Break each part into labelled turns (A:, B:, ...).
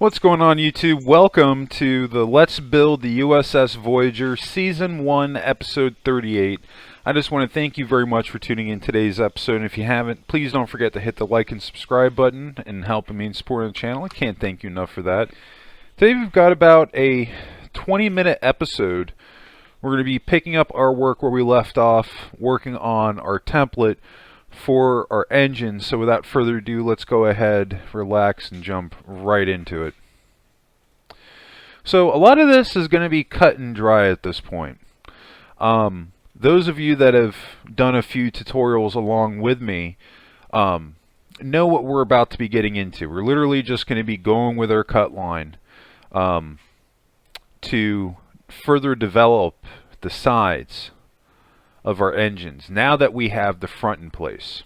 A: What's going on, YouTube? Welcome to the Let's Build the U.S.S. Voyager Season 1, Episode 38. I just want to thank you very much for tuning in today's episode. And if you haven't, please don't forget to hit the like and subscribe button and helping me and supporting the channel. I can't thank you enough for that. Today we've got about a 20-minute episode. We're going to be picking up our work where we left off, working on our template for our engine. So without further ado, let's go ahead, relax, and jump right into it. So a lot of this is going to be cut and dry at this point. Those of you that have done a few tutorials along with me know what we're about to be getting into. We're literally just going to be going with our cut line to further develop the sides of our engines now that we have the front in place.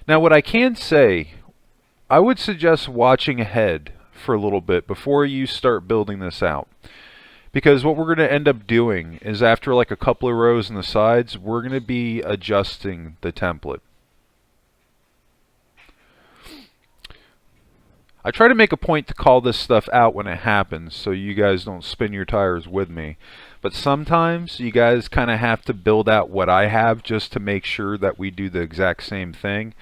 A: Now what I can say, I would suggest watching ahead for a little bit before you start building this out, because what we're going to end up doing is after like a couple of rows on the sides, we're going to be adjusting the template. I try to make a point to call this stuff out when it happens so you guys don't spin your tires with me. But sometimes you guys kind of have to build out what I have just to make sure that we do the exact same thing,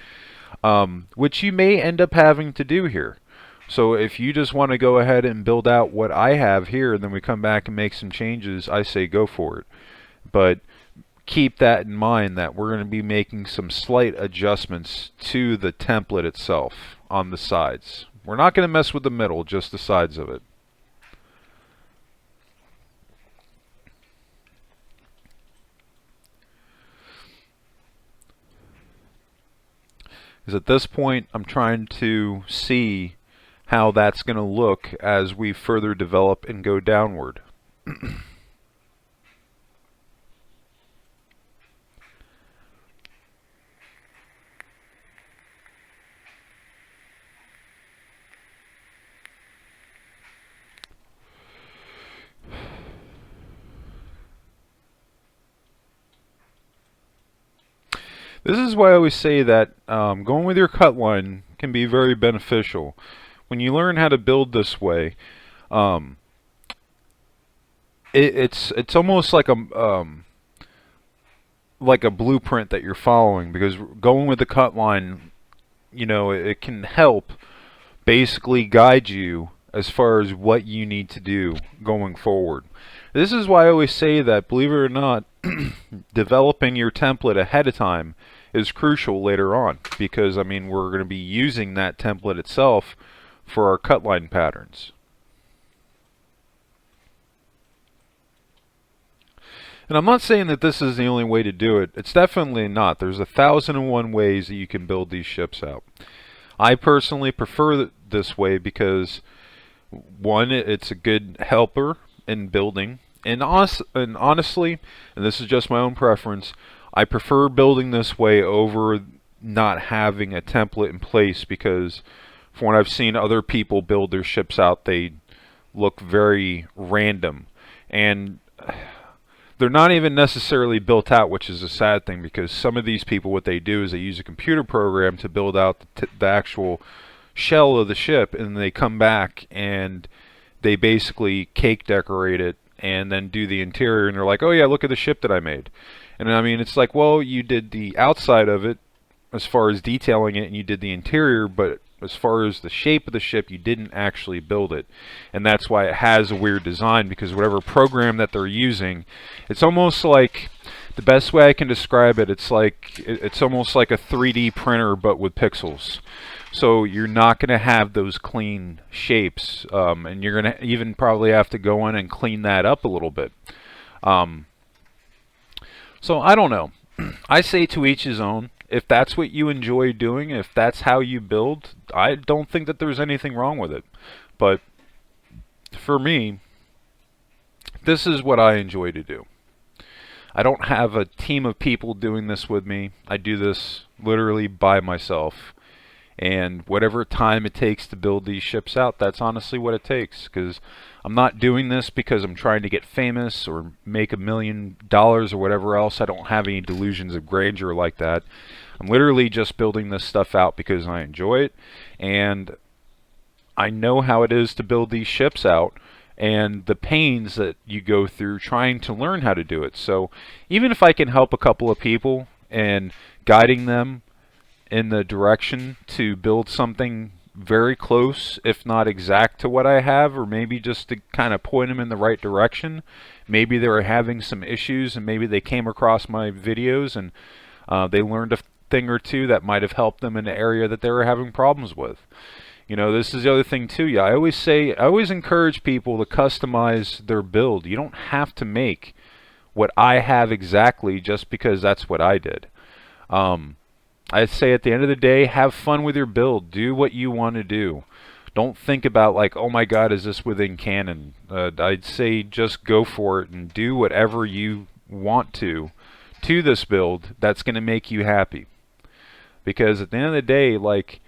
A: which you may end up having to do here. So if you just want to go ahead and build out what I have here and then we come back and make some changes, I say go for it. But keep that in mind that we're going to be making some slight adjustments to the template itself on the sides. We're not going to mess with the middle, just the sides of it. Because at this point, I'm trying to see how that's going to look as we further develop and go downward. This is why I always say that going with your cut line can be very beneficial. When you learn how to build this way, it's almost like a blueprint that you're following, because going with the cut line, you know, it can help basically guide you as far as what you need to do going forward. This is why I always say that, believe it or not, developing your template ahead of time is crucial later on, because I mean we're going to be using that template itself for our cut line patterns. And I'm not saying that this is the only way to do it. It's definitely not. There's 1,001 ways that you can build these ships out. I personally prefer this way because, one, it's a good helper in building, and honestly, and this is just my own preference, I prefer building this way over not having a template in place, because from what I've seen other people build their ships out, they look very random, and they're not even necessarily built out, which is a sad thing, because some of these people, what they do is they use a computer program to build out the actual shell of the ship, and they come back and they basically cake decorate it and then do the interior, and they're like, oh yeah, look at the ship that I made. And I mean, it's like, well, you did the outside of it as far as detailing it, and you did the interior, but as far as the shape of the ship, you didn't actually build it. And that's why it has a weird design, because whatever program that they're using, it's almost like, the best way I can describe it, it's almost like a 3D printer but with pixels. So you're not going to have those clean shapes, and you're going to even probably have to go in and clean that up a little bit. So I don't know. I say to each his own. If that's what you enjoy doing, if that's how you build, I don't think that there's anything wrong with it. But for me, this is what I enjoy to do. I don't have a team of people doing this with me. I do this literally by myself. And whatever time it takes to build these ships out, that's honestly what it takes. Because I'm not doing this because I'm trying to get famous or make $1 million or whatever else. I don't have any delusions of grandeur like that. I'm literally just building this stuff out because I enjoy it. And I know how it is to build these ships out and the pains that you go through trying to learn how to do it. So even if I can help a couple of people and guiding them in the direction to build something very close, if not exact to what I have, or maybe just to kind of point them in the right direction. Maybe they were having some issues and maybe they came across my videos and they learned a thing or two that might have helped them in the area that they were having problems with. You know, this is the other thing too. Yeah, I always encourage people to customize their build. You don't have to make what I have exactly just because that's what I did. I say at the end of the day, have fun with your build. Do what you want to do. Don't think about like, oh my God, is this within canon? I'd say just go for it and do whatever you want to this build that's going to make you happy. Because at the end of the day, like,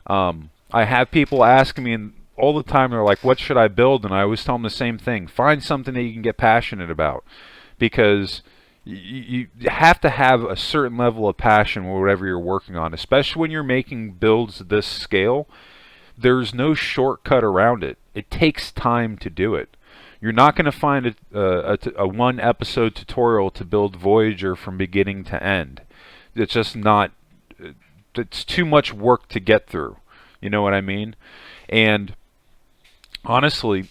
A: I have people asking me all the time, they're like, what should I build? And I always tell them the same thing. Find something that you can get passionate about. Because you have to have a certain level of passion with whatever you're working on, especially when you're making builds this scale. There's no shortcut around it. It takes time to do it. You're not going to find a one episode tutorial to build Voyager from beginning to end. It's just not, it's too much work to get through. You know what I mean? And honestly,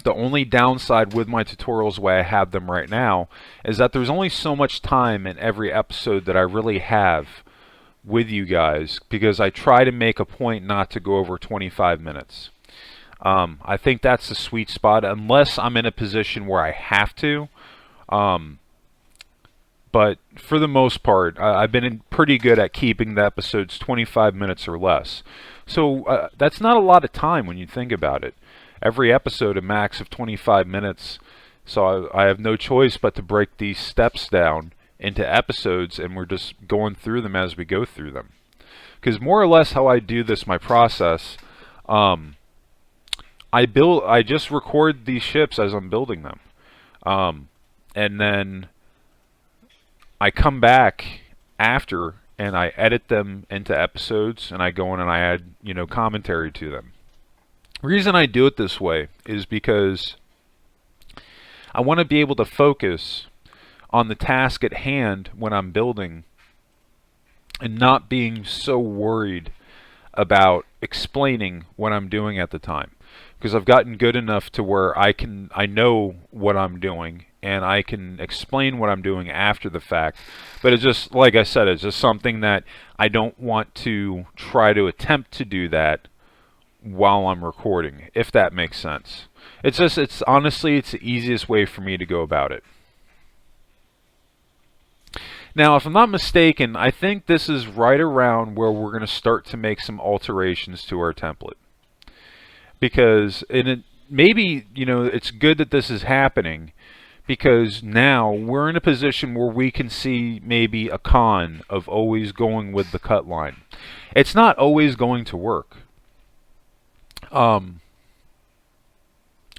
A: the only downside with my tutorials the way I have them right now is that there's only so much time in every episode that I really have with you guys, because I try to make a point not to go over 25 minutes. I think that's the sweet spot, unless I'm in a position where I have to. But for the most part, I've been pretty good at keeping the episodes 25 minutes or less. So that's not a lot of time when you think about it. Every episode a max of 25 minutes. So I have no choice but to break these steps down into episodes, and we're just going through them as we go through them. Because more or less how I do this, my process, I just record these ships as I'm building them. And then I come back after and I edit them into episodes, and I go in and I add, you know, commentary to them. The reason I do it this way is because I want to be able to focus on the task at hand when I'm building and not being so worried about explaining what I'm doing at the time. Because I've gotten good enough to where I know what I'm doing and I can explain what I'm doing after the fact. But it's just, like I said, it's just something that I don't want to try to attempt to do that while I'm recording, if that makes sense. It's honestly, it's the easiest way for me to go about it. Now, if I'm not mistaken, I think this is right around where we're going to start to make some alterations to our template. Because maybe, you know, it's good that this is happening, because now we're in a position where we can see maybe a con of always going with the cut line. It's not always going to work.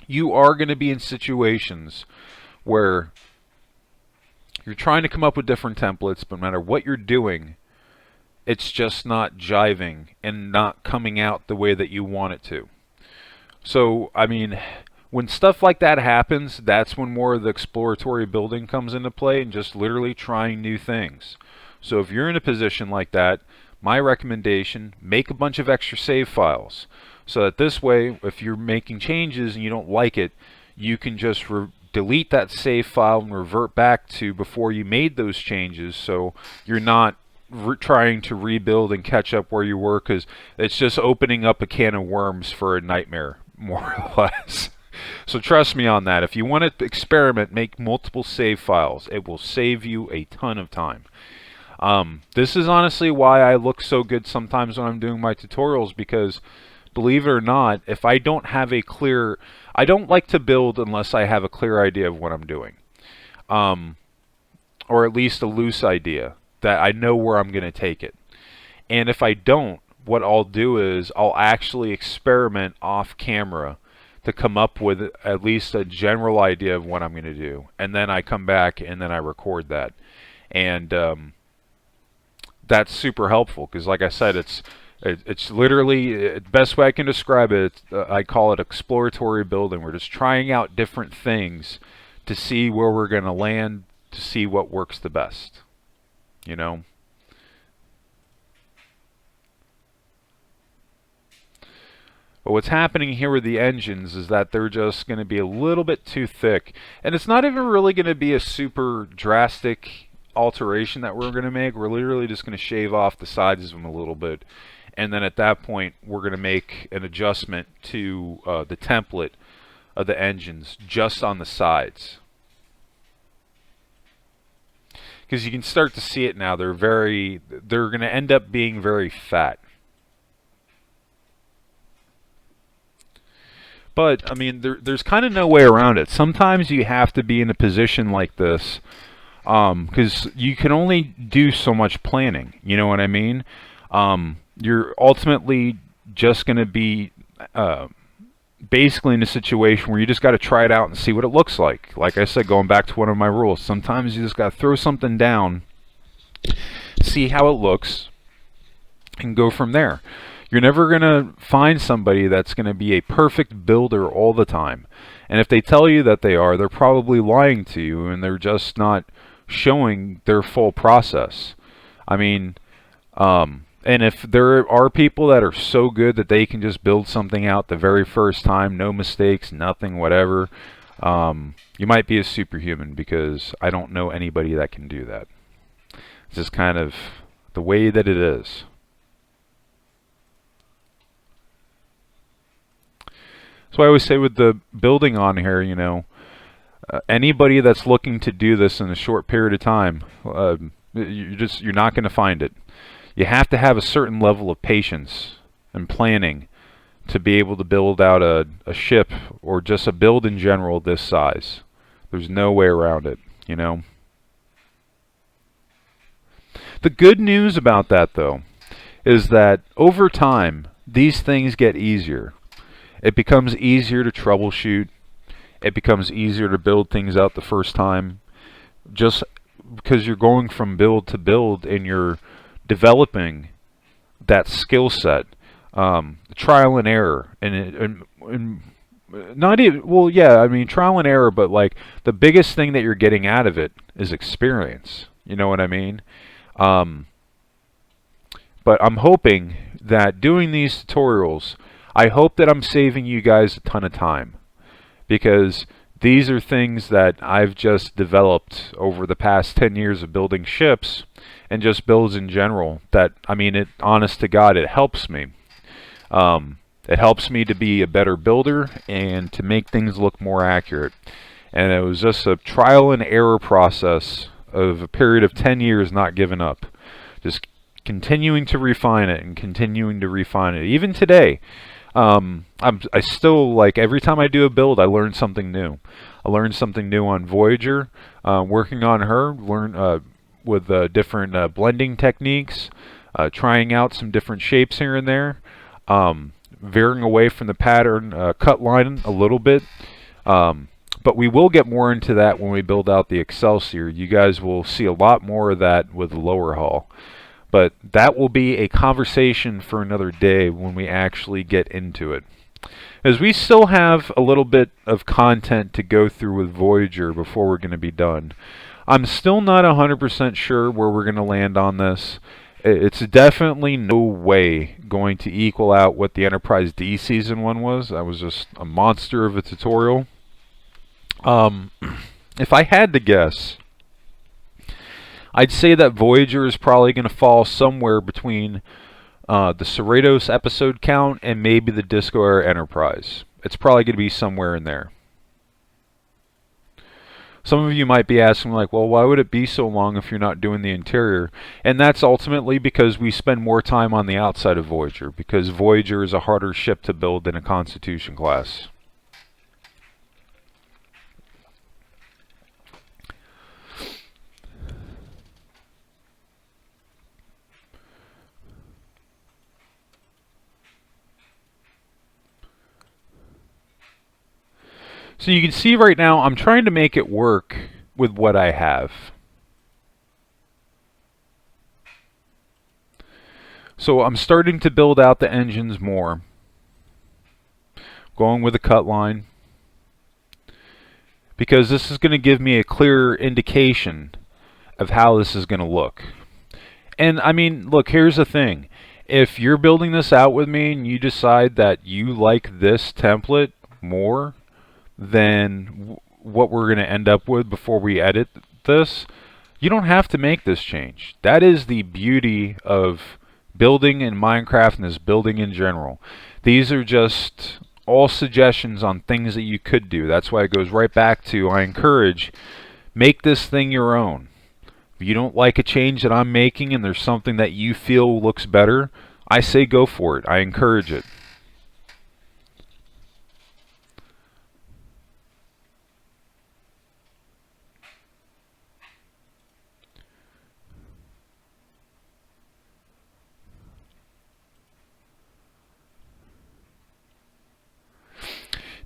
A: You are going to be in situations where you're trying to come up with different templates, but no matter what you're doing, it's just not jiving and not coming out the way that you want it to. So, I mean, when stuff like that happens, that's when more of the exploratory building comes into play and just literally trying new things. So if you're in a position like that, my recommendation, make a bunch of extra save files. So that this way, if you're making changes and you don't like it, you can just delete that save file and revert back to before you made those changes, so you're not trying to rebuild and catch up where you were, because it's just opening up a can of worms for a nightmare, more or less. So trust me on that. If you want to experiment, make multiple save files. It will save you a ton of time. This is honestly why I look so good sometimes when I'm doing my tutorials, because believe it or not, if I don't have a clear, I don't like to build unless I have a clear idea of what I'm doing. Or at least a loose idea that I know where I'm going to take it. And if I don't, what I'll do is I'll actually experiment off camera to come up with at least a general idea of what I'm going to do. And then I come back and then I record that. And that's super helpful, because like I said, It's literally, the best way I can describe it, I call it exploratory building. We're just trying out different things to see where we're going to land, to see what works the best, you know? But what's happening here with the engines is that they're just going to be a little bit too thick. And it's not even really going to be a super drastic alteration that we're going to make. We're literally just going to shave off the sides of them a little bit. And then at that point, we're going to make an adjustment to the template of the engines just on the sides. Because you can start to see it now. They're going to end up being very fat. But, I mean, there's kind of no way around it. Sometimes you have to be in a position like this because you can only do so much planning. You know what I mean? You're ultimately just going to be basically in a situation where you just got to try it out and see what it looks like. Like I said, going back to one of my rules, sometimes you just got to throw something down, see how it looks, and go from there. You're never going to find somebody that's going to be a perfect builder all the time. And if they tell you that they are, they're probably lying to you and they're just not showing their full process. I mean, and if there are people that are so good that they can just build something out the very first time, no mistakes, nothing, whatever, you might be a superhuman, because I don't know anybody that can do that. It's just kind of the way that it is. So I always say with the building on here, you know, anybody that's looking to do this in a short period of time, you're not going to find it. You have to have a certain level of patience and planning to be able to build out a ship or just a build in general this size. There's no way around it, you know. The good news about that, though, is that over time, these things get easier. It becomes easier to troubleshoot. It becomes easier to build things out the first time. Just because you're going from build to build and you're developing that skill set, trial and error, and not even, well, yeah, I mean trial and error, but like the biggest thing that you're getting out of it is experience. You know what I mean? But I'm hoping that doing these tutorials, I hope that I'm saving you guys a ton of time, because these are things that I've just developed over the past 10 years of building ships and just builds in general. That, I mean, it, honest to God, it helps me. It helps me to be a better builder and to make things look more accurate. And it was just a trial and error process of a period of 10 years not giving up. Just continuing to refine it and continuing to refine it. Even today, I still, like, every time I do a build, I learn something new. I learned something new on Voyager, working on her, with different blending techniques, trying out some different shapes here and there, veering away from the pattern cut line a little bit. But we will get more into that when we build out the Excelsior. You guys will see a lot more of that with the lower hull. But that will be a conversation for another day when we actually get into it. As we still have a little bit of content to go through with Voyager before we're going to be done. I'm still not 100% sure where we're going to land on this. It's definitely no way going to equal out what the Enterprise D Season 1 was. That was just a monster of a tutorial. If I had to guess, I'd say that Voyager is probably going to fall somewhere between the Cerritos episode count and maybe the Disco Era Enterprise. It's probably going to be somewhere in there. Some of you might be asking, like, well, why would it be so long if you're not doing the interior? And that's ultimately because we spend more time on the outside of Voyager, because Voyager is a harder ship to build than a Constitution class. So you can see right now, I'm trying to make it work with what I have. So I'm starting to build out the engines more, going with a cut line, because this is going to give me a clearer indication of how this is going to look. And I mean, look, here's the thing. If you're building this out with me and you decide that you like this template more than what we're going to end up with before we edit this, you don't have to make this change. That is the beauty of building in Minecraft and this building in general. These are just all suggestions on things that you could do. That's why it goes right back to, I encourage, make this thing your own. If you don't like a change that I'm making and there's something that you feel looks better, I say go for it. I encourage it.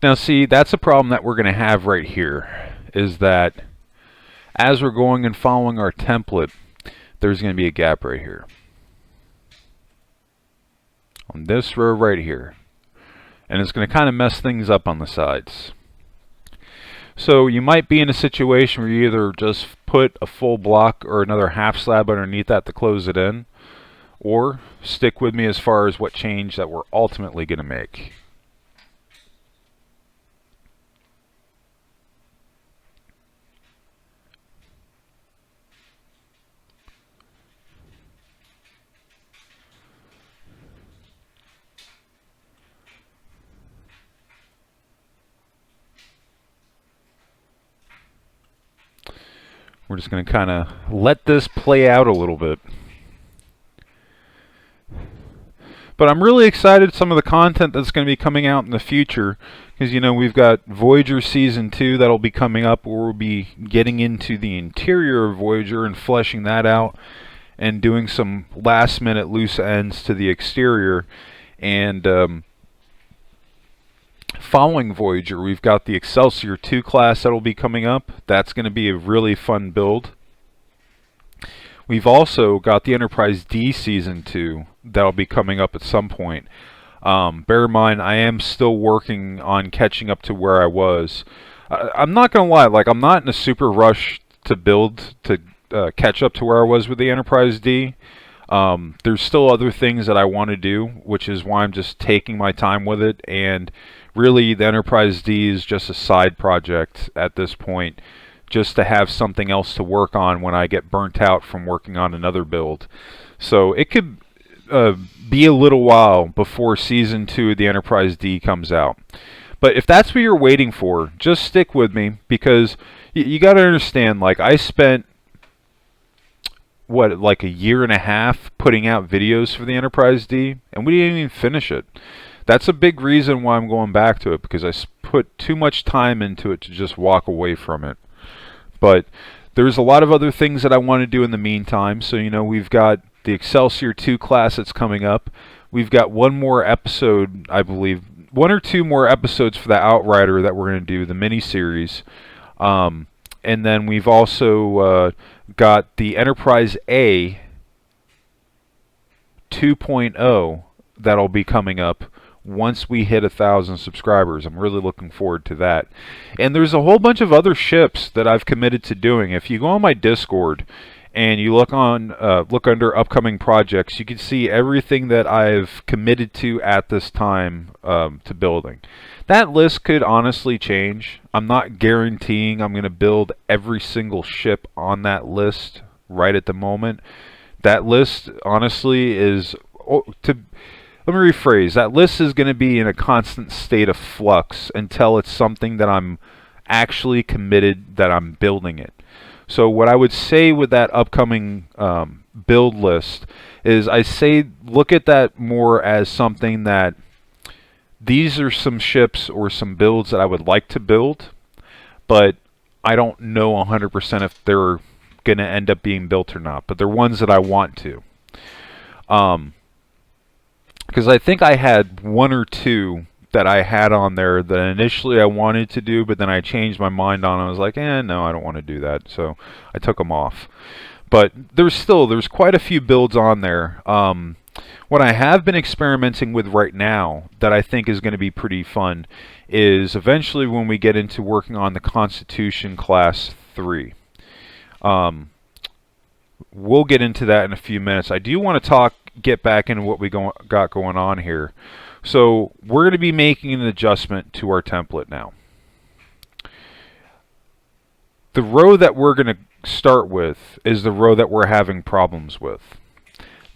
A: Now see, that's a problem that we're going to have right here, is that as we're going and following our template, there's going to be a gap right here. On this row right here. And it's going to kind of mess things up on the sides. So you might be in a situation where you either just put a full block or another half slab underneath that to close it in, or stick with me as far as what change that we're ultimately going to make. We're just going to kind of let this play out a little bit. But I'm really excited some of the content that's going to be coming out in the future, because you know we've got Voyager Season 2 that'll be coming up, where we'll be getting into the interior of Voyager and fleshing that out and doing some last minute loose ends to the exterior. And following Voyager, we've got the Excelsior 2 class that'll be coming up. That's going to be a really fun build. We've also got the Enterprise D Season 2 that'll be coming up at some point. Bear in mind, I am still working on catching up to where I was. I'm not going to lie, like I'm not in a super rush to build to catch up to where I was with the Enterprise D. There's still other things that I want to do, which is why I'm just taking my time with it. And really, the Enterprise D is just a side project at this point, just to have something else to work on when I get burnt out from working on another build. So it could be a little while before Season 2 of the Enterprise D comes out. But if that's what you're waiting for, just stick with me, because you got to understand, like I spent like a year and a half putting out videos for the Enterprise D, and we didn't even finish it. That's a big reason why I'm going back to it, because I put too much time into it to just walk away from it. But there's a lot of other things that I want to do in the meantime. So, you know, we've got the Excelsior 2 class that's coming up. We've got one more episode, I believe, one or two more episodes for the Outrider that we're going to do, the mini-series. And then we've also got the Enterprise A 2.0 that'll be coming up once we hit 1,000 subscribers. I'm really looking forward to that. And there's a whole bunch of other ships that I've committed to doing. If you go on my Discord and you look under upcoming projects, you can see everything that I've committed to at this time to building. That list could honestly change. I'm not guaranteeing I'm going to build every single ship on that list right at the moment. That list honestly is let me rephrase. That list is going to be in a constant state of flux until it's something that I'm actually committed that I'm building it. So what I would say with that upcoming build list is I say look at that more as something that these are some ships or some builds that I would like to build, but I don't know 100% if they're going to end up being built or not. But they're ones that I want to. Because I think I had one or two that I had on there that initially I wanted to do, but then I changed my mind on. I was like, no, I don't want to do that. So I took them off. But there's quite a few builds on there. What I have been experimenting with right now that I think is going to be pretty fun is eventually when we get into working on the Constitution Class 3. We'll get into that in a few minutes. I do want to get back into what we got going on here. So we're going to be making an adjustment to our template now. The row that we're going to start with is the row that we're having problems with.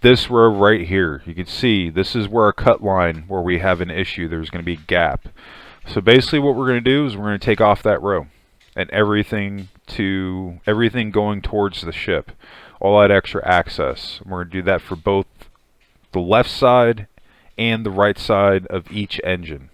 A: This row right here, you can see this is where our cut line where we have an issue. There's going to be a gap. So basically what we're going to do is we're going to take off that row and everything going towards the ship, all that extra access. We're going to do that for both the left side and the right side of each engine.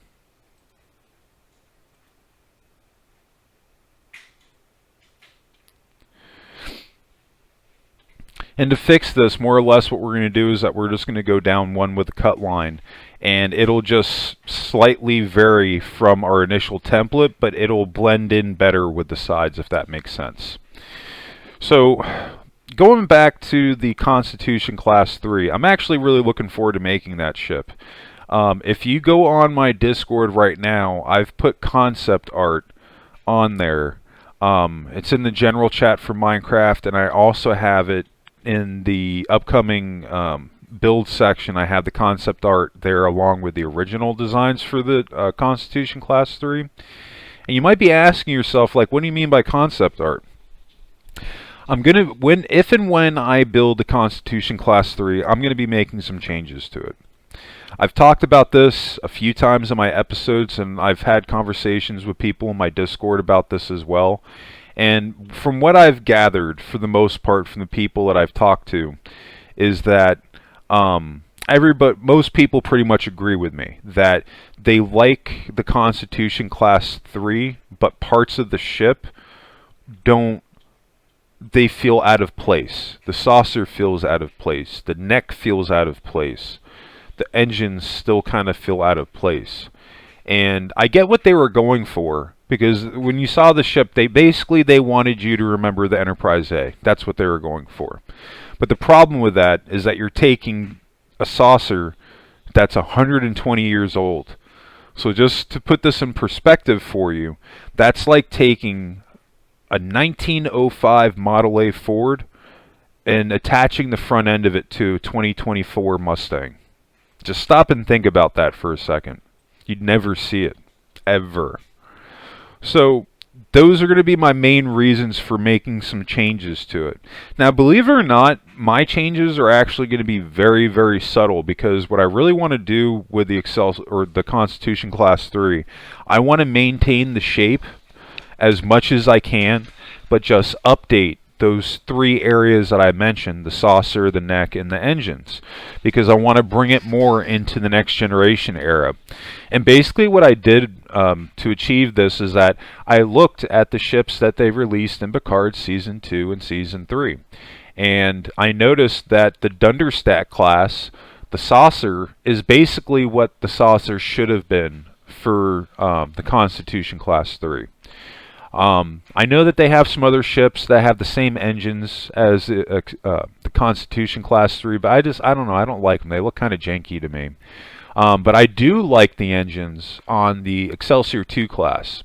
A: And to fix this, more or less what we're going to do is that we're just going to go down one with a cut line, and it'll just slightly vary from our initial template, but it'll blend in better with the sides, if that makes sense. So going back to the Constitution Class 3, I'm actually really looking forward to making that ship. If you go on my Discord right now, I've put concept art on there. It's in the general chat for Minecraft, and I also have it in the upcoming build section. I have the concept art there along with the original designs for the Constitution Class 3. And you might be asking yourself, like, what do you mean by concept art? If and when I build the Constitution Class 3, I'm going to be making some changes to it. I've talked about this a few times in my episodes, and I've had conversations with people in my Discord about this as well. And from what I've gathered, for the most part, from the people that I've talked to, is that most people pretty much agree with me that they like the Constitution Class 3, but parts of the ship they feel out of place. The saucer feels out of place. The neck feels out of place. The engines still kind of feel out of place. And I get what they were going for, because when you saw the ship, they wanted you to remember the Enterprise A. That's what they were going for. But the problem with that is that you're taking a saucer that's 120 years old. So just to put this in perspective for you, that's like taking a 1905 Model A Ford and attaching the front end of it to a 2024 Mustang. Just stop and think about that for a second. You'd never see it, ever. So those are going to be my main reasons for making some changes to it. Now, believe it or not, my changes are actually going to be very, very subtle, because what I really want to do with the Constitution Class 3, I want to maintain the shape as much as I can, but just update those three areas that I mentioned, the saucer, the neck, and the engines, because I want to bring it more into the next generation era. And basically what I did to achieve this is that I looked at the ships that they released in Picard Season 2 and Season 3. And I noticed that the Dunderstack class, the saucer, is basically what the saucer should have been for the Constitution Class 3. I know that they have some other ships that have the same engines as the Constitution Class 3, but I don't know, I don't like them. They look kind of janky to me. But I do like the engines on the Excelsior 2 class.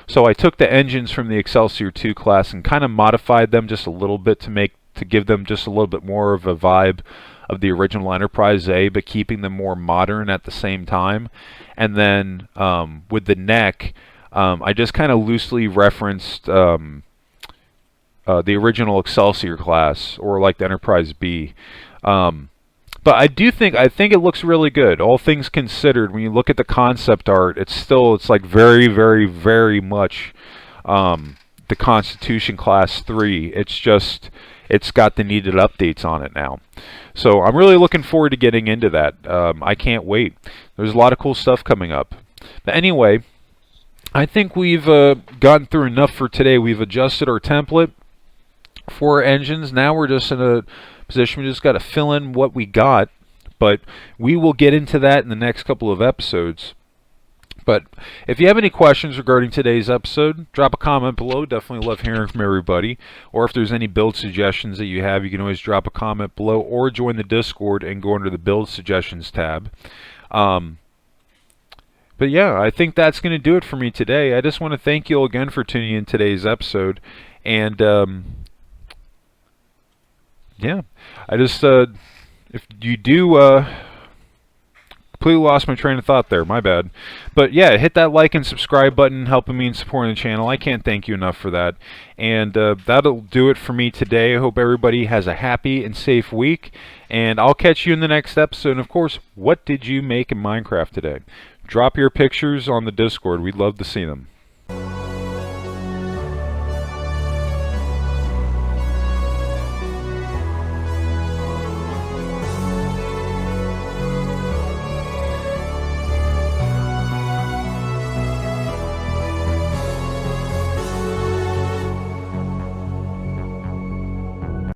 A: So I took the engines from the Excelsior 2 class and kind of modified them just a little bit to give them just a little bit more of a vibe of the original Enterprise A, but keeping them more modern at the same time. And then with the neck, I just kind of loosely referenced the original Excelsior class, or like the Enterprise B. But I think it looks really good. All things considered, when you look at the concept art, it's like very, very, very much the Constitution Class 3. It's got the needed updates on it now. So I'm really looking forward to getting into that. I can't wait. There's a lot of cool stuff coming up. But anyway, I think we've gotten through enough for today. We've adjusted our template for our engines. Now we're just in a position we just got to fill in what we got. But we will get into that in the next couple of episodes. But if you have any questions regarding today's episode, drop a comment below. Definitely love hearing from everybody. Or if there's any build suggestions that you have, you can always drop a comment below or join the Discord and go under the build suggestions tab. But yeah, I think that's going to do it for me today. I just want to thank you all again for tuning in today's episode. And yeah, I just, if you do, completely lost my train of thought there, my bad. But yeah, hit that like and subscribe button, helping me and supporting the channel. I can't thank you enough for that. And that'll do it for me today. I hope everybody has a happy and safe week, and I'll catch you in the next episode. And of course, what did you make in Minecraft today? Drop your pictures on the Discord. We'd love to see them.